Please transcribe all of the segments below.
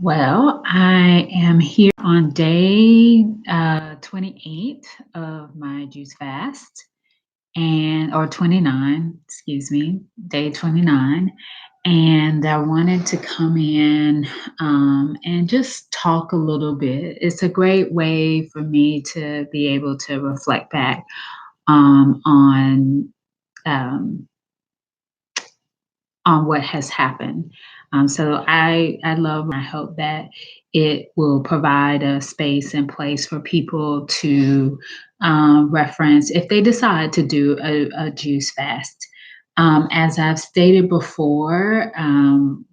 Well, I am here on day 28 of my juice fast, and or 29, excuse me, day 29. And I wanted to come in and just talk a little bit. It's a great way for me to be able to reflect back on um, what has happened. So I love. I hope that it will provide a space and place for people to reference if they decide to do a juice fast. As I've stated before,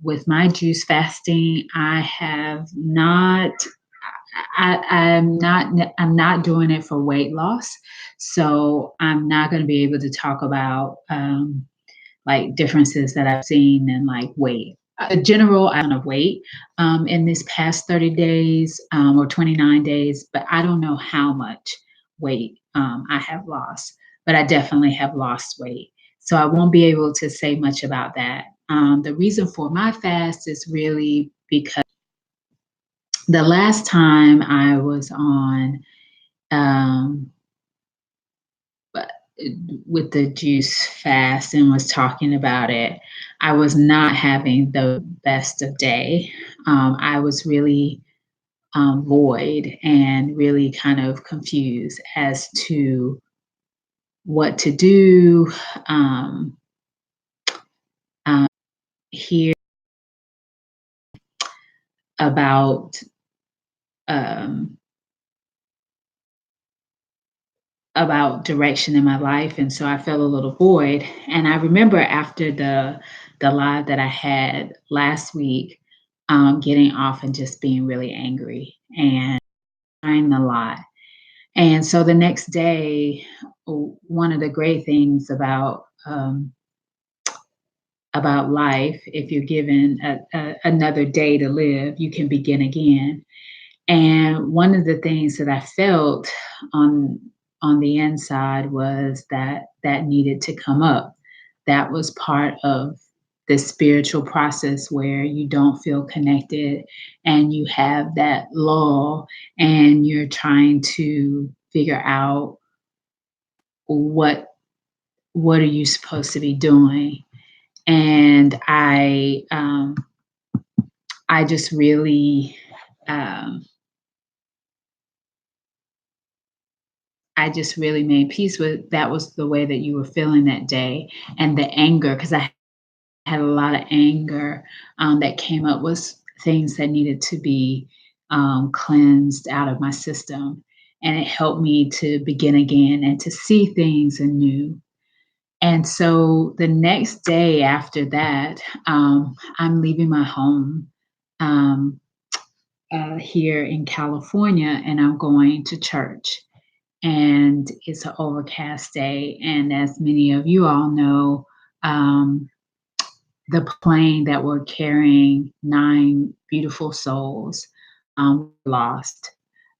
with my juice fasting, I have not. I'm not doing it for weight loss, so I'm not going to be able to talk about like differences that I've seen in like weight. General amount of weight in this past 30 days or 29 days, but I don't know how much weight I have lost, but I definitely have lost weight. So I won't be able to say much about that. The reason for my fast is really because the last time I was on um, but with the juice fast and was talking about it, I was not having the best of day. I was really void and really kind of confused as to what to do. Um, Here about um, about direction in my life, and so I felt a little void. And I remember after the live that I had last week, getting off and just being really angry and crying a lot. And so the next day, one of the great things about life, if you're given another day to live, you can begin again. And one of the things that I felt on on the inside was that needed to come up. That was part of the spiritual process where you don't feel connected and you have that lull and you're trying to figure out what what are you supposed to be doing. And I just really um, I just really made peace with that was the way that you were feeling that day, and the anger, because I had a lot of anger that came up was things that needed to be cleansed out of my system, and it helped me to begin again and to see things anew. And so the next day after that, I'm leaving my home um, here in California, and I'm going to church, and it's an overcast day. And as many of you all know, um, the plane that were carrying 9 beautiful souls lost.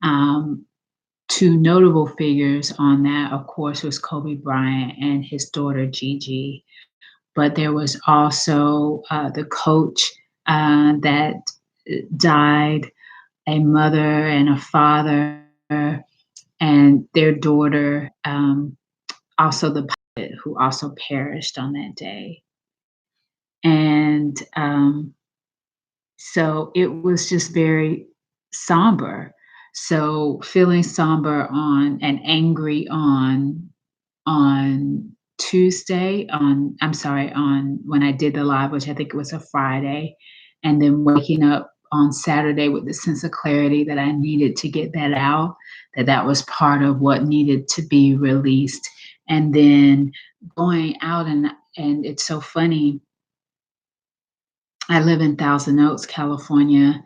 Um, Two notable figures on that, of course, was Kobe Bryant and his daughter Gigi. But there was also the coach that died, a mother and a father, and their daughter, also the pilot who also perished on that day. And so it was just very somber. So feeling somber on and angry on Tuesday, on I'm sorry, on when I did the live, which I think it was a Friday, and then waking up on Saturday with the sense of clarity that I needed to get that out, that was part of what needed to be released. And then going out, and it's so funny. I live in Thousand Oaks, California,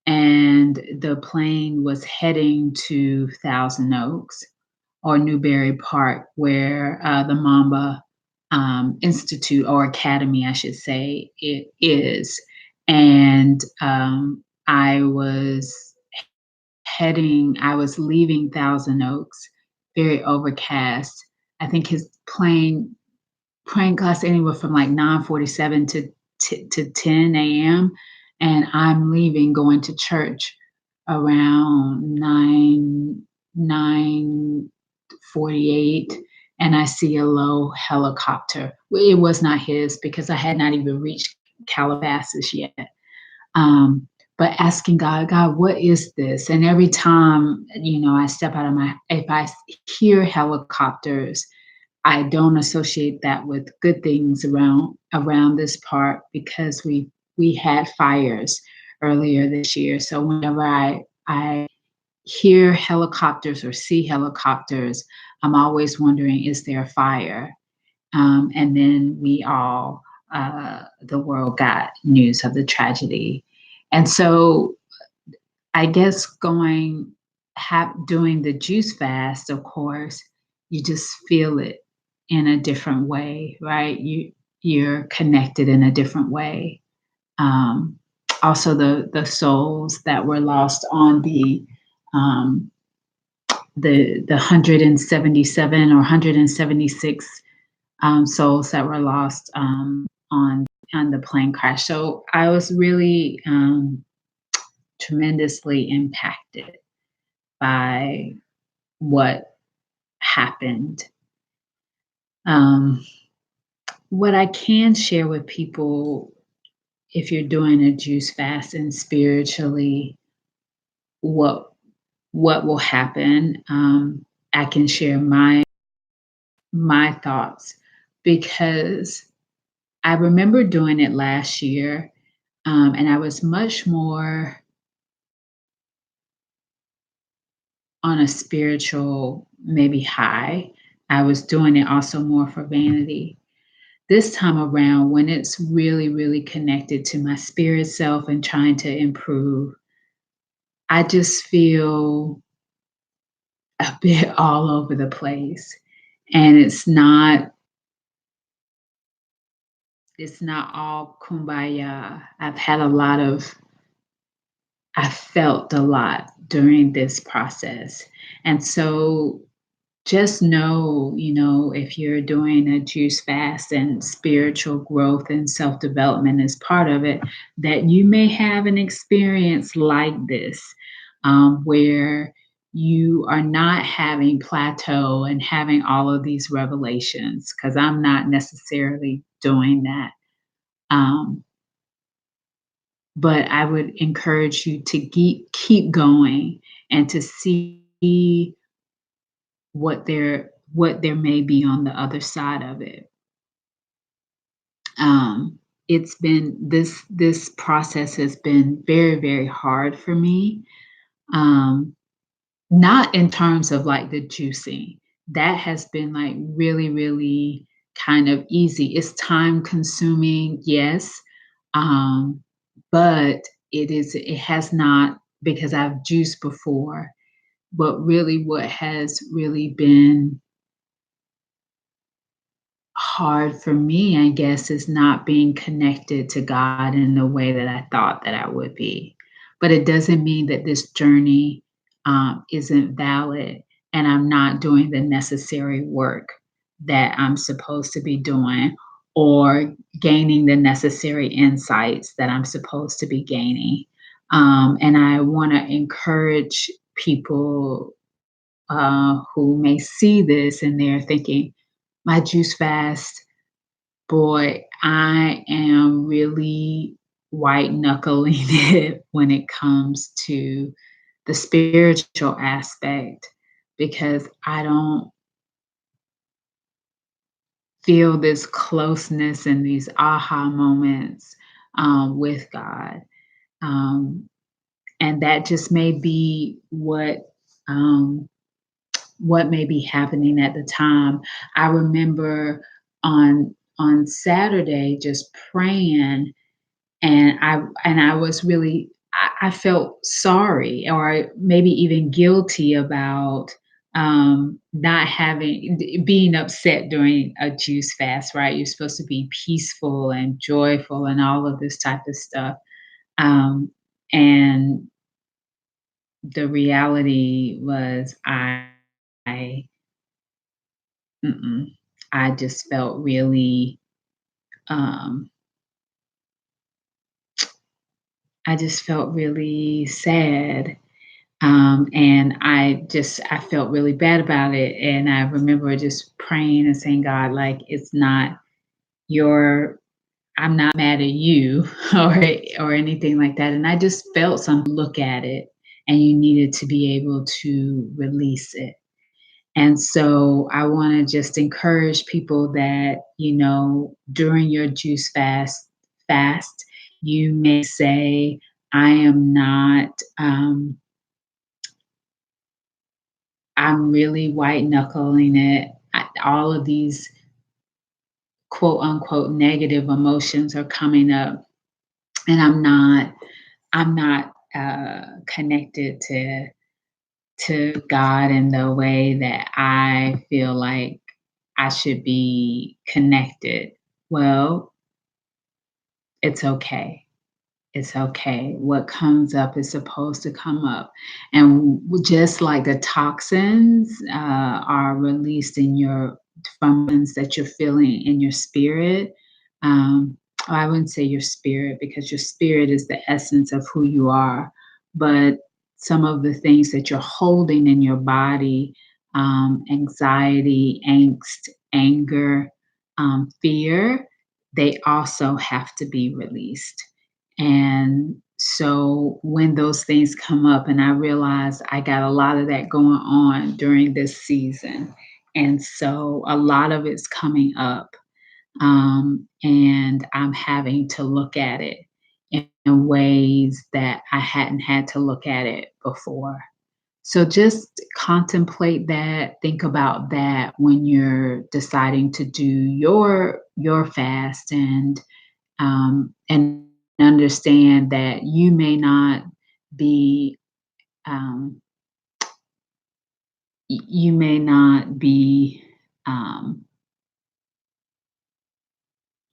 and the plane was heading to Thousand Oaks or Newberry Park, where the Mamba Institute or Academy, I should say, it is. And I was leaving Thousand Oaks, very overcast. I think his plane cost anywhere from like 9:47 to 10 a.m. and I'm leaving, going to church around 9:48, and I see a low helicopter. Well, it was not his because I had not even reached Calabasas yet. But asking God, God, what is this? And every time, I step out of if hear helicopters, I don't associate that with good things around this part because we had fires earlier this year. So whenever I hear helicopters or see helicopters, I'm always wondering, is there a fire? And then the world got news of the tragedy. And so I guess doing the juice fast, of course, you just feel it in a different way, right? You're connected in a different way. Um, Also, the souls that were lost on um, the 177 or 176 souls that were lost on the plane crash. So I was really tremendously impacted by what happened. Um, what I can share with people, if you're doing a juice fast and spiritually, what what will happen? I can share my thoughts because I remember doing it last year, and I was much more on a spiritual maybe high. I was doing it also more for vanity. This time around, when it's really, really connected to my spirit self and trying to improve, I just feel a bit all over the place. And it's not all kumbaya. I felt a lot during this process. And so just know, if you're doing a juice fast and spiritual growth and self development is part of it, that you may have an experience like this, where you are not having plateau and having all of these revelations, because I'm not necessarily doing that. Um, but I would encourage you to keep going and to see what there may be on the other side of it. It's been this process has been very, very hard for me. Um, Not in terms of like the juicing. That has been like really, really kind of easy. It's time consuming, yes. Um, but it has not, because I've juiced before, but really what has really been hard for me, I guess, is not being connected to God in the way that I thought that I would be. But it doesn't mean that this journey isn't valid and I'm not doing the necessary work that I'm supposed to be doing or gaining the necessary insights that I'm supposed to be gaining. And I want to encourage people who may see this and they're thinking, my juice fast, boy, I am really white knuckling it when it comes to the spiritual aspect because I don't feel this closeness and these aha moments with God. Um, and that just may be um, what may be happening at the time. I remember on Saturday just praying, and I was really, I felt sorry or maybe even guilty about not being upset during a juice fast, right? You're supposed to be peaceful and joyful and all of this type of stuff. And the reality was I Mm-mm. I just felt really, um, I just felt really sad. And I felt really bad about it. And I remember just praying and saying, God, like, it's not your, I'm not mad at you or anything like that. And I just felt some look at it and you needed to be able to release it. And so I want to just encourage people that, during your juice fast, you may say, I am not, I'm really white knuckling it. All of these quote unquote negative emotions are coming up, and I'm not connected to God in the way that I feel like I should be connected. Well, it's okay. It's okay. What comes up is supposed to come up. And just like the toxins are released in your functions that you're feeling in your spirit, I wouldn't say your spirit because your spirit is the essence of who you are. But some of the things that you're holding in your body, anxiety, angst, anger, fear, they also have to be released. And so when those things come up, and I realize I got a lot of that going on during this season. And so a lot of it's coming up. And I'm having to look at it in ways that I hadn't had to look at it before. So just contemplate that, think about that when you're deciding to do your fast, and understand that you may not be um, you may not be um,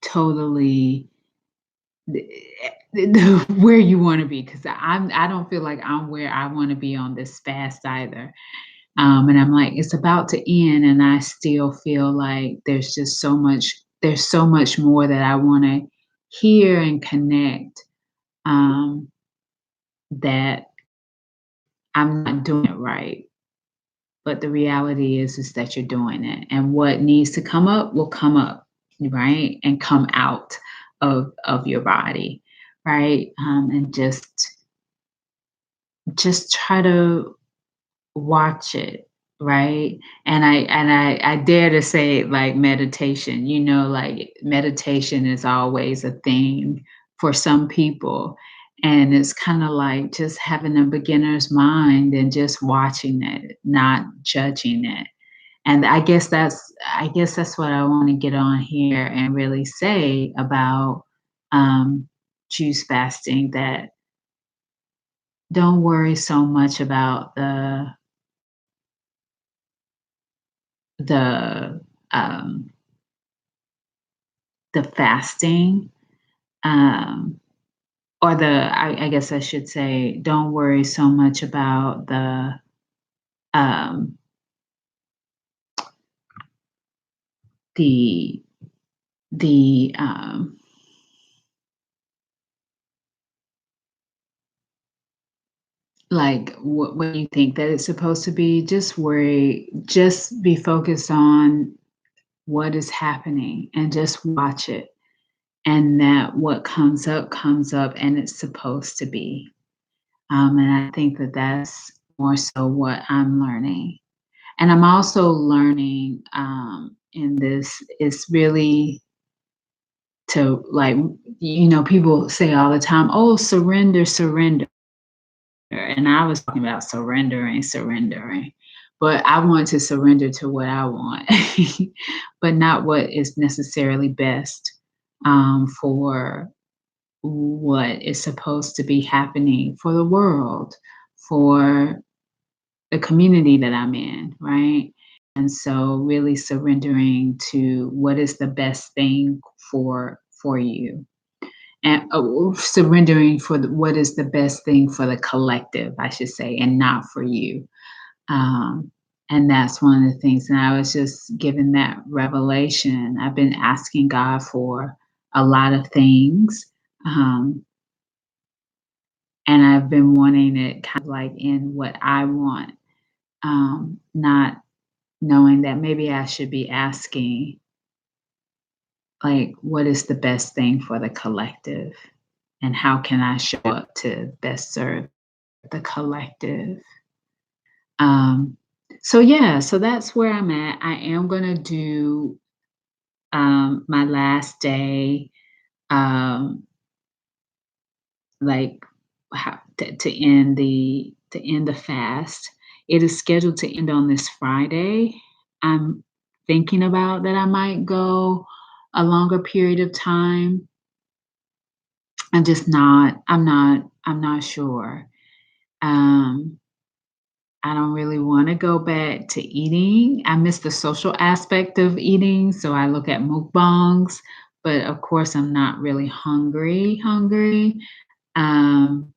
totally where you want to be, because I don't feel like I'm where I want to be on this fast either. And I'm like, it's about to end, and I still feel like there's so much more that I want to hear and connect, um, that I'm not doing it right. But the reality is that you're doing it, and what needs to come up will come up, right? And come out of your body, right? And just try to watch it, right? And I dare to say, like, meditation, like meditation is always a thing for some people. And it's kind of like just having a beginner's mind and just watching it, not judging it. And I guess that's what I want to get on here and really say about um juice fasting, that don't worry so much about the um, the fasting, um, or I guess I should say, don't worry so much about um, the the like what you think that it's supposed to be. Just be focused on what is happening and just watch it, and that what comes up, and it's supposed to be. And I think that that's more so what I'm learning. And I'm also learning, in this is really to, like, people say all the time, oh, surrender, surrender. And I was talking about surrendering. But I want to surrender to what I want, but not what is necessarily best, for what is supposed to be happening for the world, for the community that I'm in, right? And so really surrendering to what is the best thing for you, and surrendering for what is the best thing for the collective, I should say, and not for you. Um, and that's one of the things. And I was just given that revelation. I've been asking God for a lot of things, um, and I've been wanting it kind of like in what I want, not knowing that maybe I should be asking, like, what is the best thing for the collective? And how can I show up to best serve the collective? Um, so yeah, so that's where I'm at. I am gonna do my last day, um, like to end the fast. It is scheduled to end on this Friday. I'm thinking about that I might go a longer period of time. I'm not sure. Um, I don't really wanna go back to eating. I miss the social aspect of eating, so I look at mukbangs, but of course, I'm not really hungry. Um,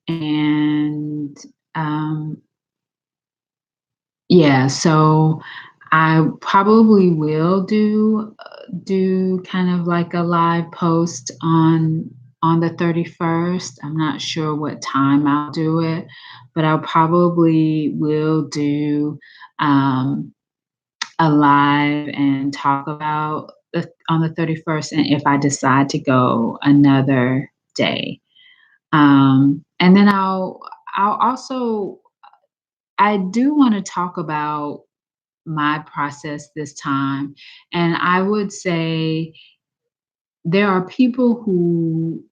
and, um, yeah, so I probably will do kind of like a live post on the 31st. I'm not sure what time I'll do it, but I'll probably will do um, a live and talk about on the 31st, and if I decide to go another day. And then I'll also I do want to talk about my process this time. And I would say there are people who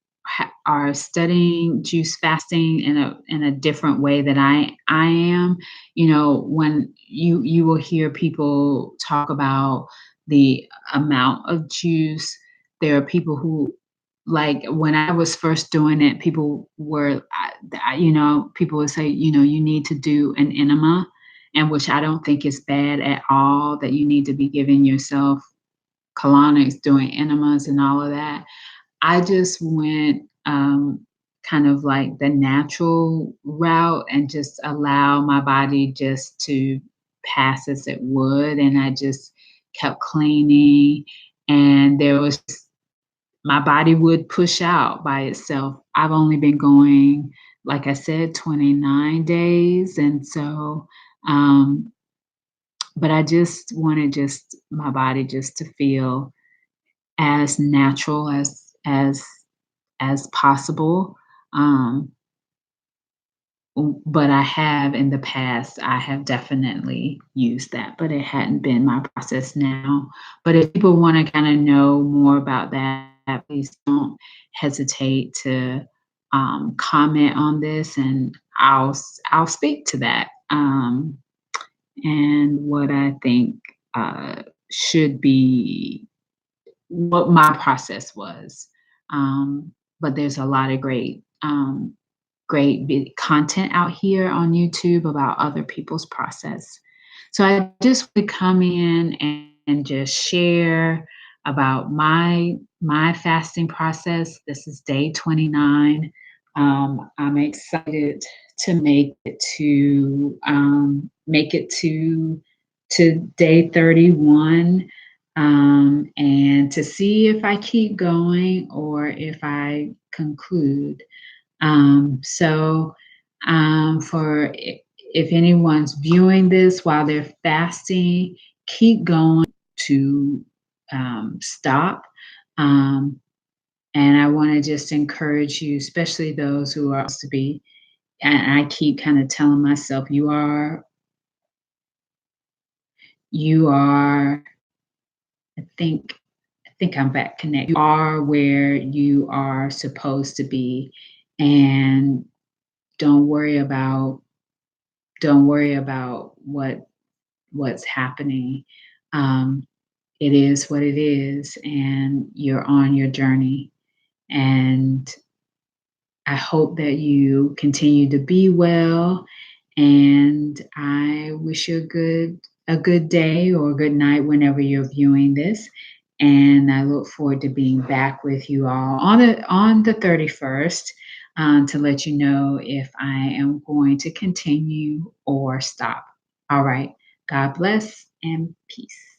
are studying juice fasting in a different way that I am. You know, when you will hear people talk about the amount of juice, there are people who like when I was first doing it, people were, you know, people would say, you know, you need to do an enema, and which I don't think is bad at all. That you need to be giving yourself colonics, doing enemas, and all of that. I just went kind of like the natural route and just allow my body just to pass as it would. And I just kept cleaning. And there was, my body would push out by itself. I've only been going, like I said, 29 days. And so, um, but I just wanted just my body just to feel as natural as possible. Um, but I have in the past, I have definitely used that, but it hadn't been my process now. But if people want to kind of know more about that, please don't hesitate to comment on this, and I'll speak to that, and what I think should be what my process was. But there's a lot of content out here on YouTube about other people's process. So I just would come in and just share about my fasting process. This is day 29. I'm excited to make it to day 31, and to see if I keep going or if I conclude. So, for if anyone's viewing this while they're fasting, keep going to stop. Um, and I want to just encourage you, especially those who are to be. And I keep kind of telling myself, you are. I think I'm back connected. You are where you are supposed to be, and don't worry about what's happening. Um, it is what it is, and you're on your journey. And I hope that you continue to be well. And I wish you a good day or a good night whenever you're viewing this. And I look forward to being back with you all on the 31st, to let you know if I am going to continue or stop. All right. God bless and peace.